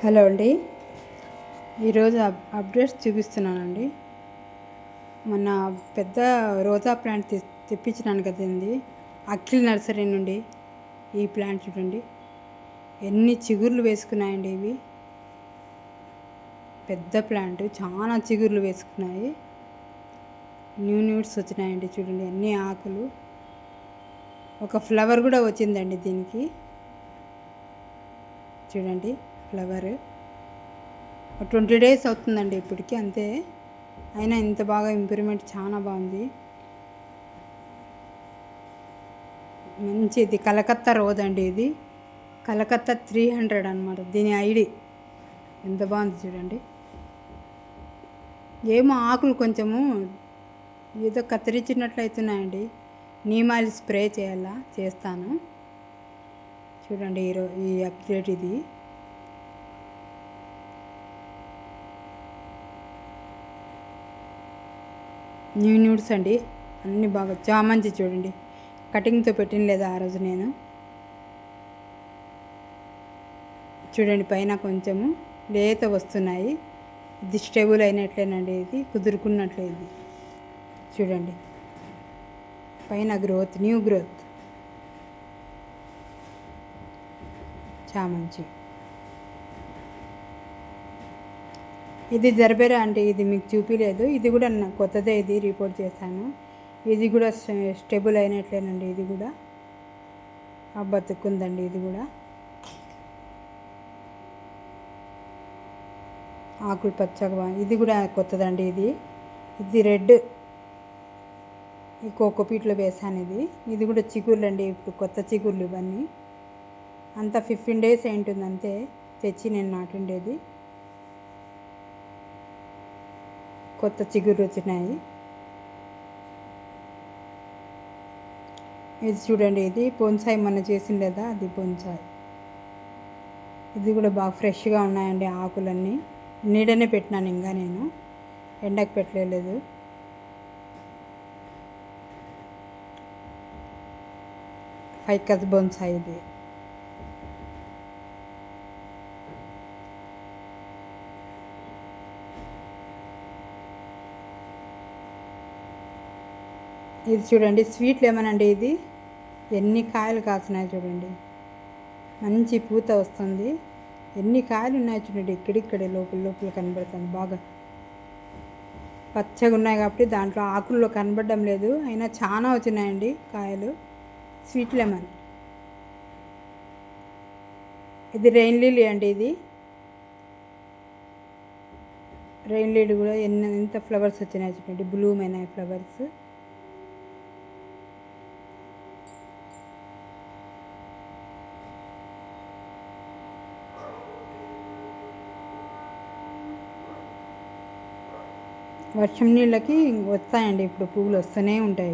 Hello అండి. ఈరోజు updates చూపిస్తున్నానండి. మొన్న పెద్ద రోజా ప్లాంట్ తెప్పించినాను కదండి, అఖిల్ నర్సరీ నుండి. ఈ ప్లాంట్ చూడండి, ఎన్ని చిగుర్లు వేసుకున్నాయండి. ఇవి పెద్ద ప్లాంట్, చాలా చిగుర్లు వేసుకున్నాయి. న్యూట్స్ వచ్చినాయండి. చూడండి, అన్ని ఆకులు, ఒక ఫ్లవర్ కూడా వచ్చిందండి దీనికి. చూడండి, ఫ్లవర్ 20 days అవుతుందండి ఇప్పటికి, అంతే. అయినా ఇంత బాగా ఇంప్రూవ్మెంట్ చాలా బాగుంది. మంచిది కలకత్తా రోజ్ అండి. ఇది కలకత్తా 300 అనమాట దీని ఐడి. ఎంత బాగుంది చూడండి. ఏమో ఆకులు కొంచెము ఏదో కత్తిరించినట్లు అవుతున్నాయండి. నీమ్ ఆయిల్ స్ప్రే చేస్తాను. చూడండి, ఈ అప్డేట్ ఇది. న్యూట్స్ అండి, అన్నీ బాగా. చామంతి చూడండి, కటింగ్తో పెట్టిన లేదా ఆ రోజు నేను. చూడండి, పైన కొంచెము లేత వస్తున్నాయి. ఇది స్టేబుల్ అయినట్లేనండి, ఇది కుదురుకున్నట్లే. ఇది చూడండి, పైన గ్రోత్, న్యూ గ్రోత్. చామంతి ఇది జర్బెరా అండి. ఇది మీకు చూపించలేదు, ఇది కూడా కొత్తదే. ఇది రిపోర్ట్ చేశాను. ఇది కూడా స్టేబుల్ అయినట్లేనండి. ఇది కూడా బతుకుందండి. ఇది కూడా ఆకులు పచ్చగా. ఇది కూడా కొత్తదండి. ఇది రెడ్, ఈ కోకోపీట్లో వేసాను. ఇది కూడా చిగుర్లు అండి. ఇప్పుడు కొత్త చిగుర్లు ఇవన్నీ. అంతా 15 days అయింటుంది అంతే తెచ్చి నేను నాటుండేది. కొత్త చిగురు వచ్చినాయి. ఇది చూడండి, ఇది బోన్సాయి మొన్న చేసింది లేదా, అది బోన్సాయి. ఇది కూడా బాగా ఫ్రెష్గా ఉన్నాయండి ఆకులన్నీ. నీడనే పెట్టినాను, ఇంకా నేను ఎండకు పెట్టలేదు. ఫైకస్ బోన్సాయి ఇది. ఇది చూడండి, స్వీట్ లెమన్ అండి. ఇది ఎన్ని కాయలు కాస్తున్నాయి చూడండి. మంచి పూత వస్తుంది. ఎన్ని కాయలు ఉన్నాయి చూడండి. ఇక్కడిక్కడే లోపల కనబడుతుంది. బాగా పచ్చగా ఉన్నాయి కాబట్టి దాంట్లో ఆకుల్లో కనబడడం లేదు, అయినా చాలా వచ్చినాయండి కాయలు. Sweet lemon. ఇది రెయిన్ లిల్లీ అండి. ఇది రెయిన్ లిల్లీ కూడా ఎంత ఫ్లవర్స్ వచ్చినాయి చూడండి. బ్లూమ్ అయినాయి ఫ్లవర్స్. వర్షం నీళ్ళకి వస్తాయండి. ఇప్పుడు పువ్వులు వస్తూనే ఉంటాయి.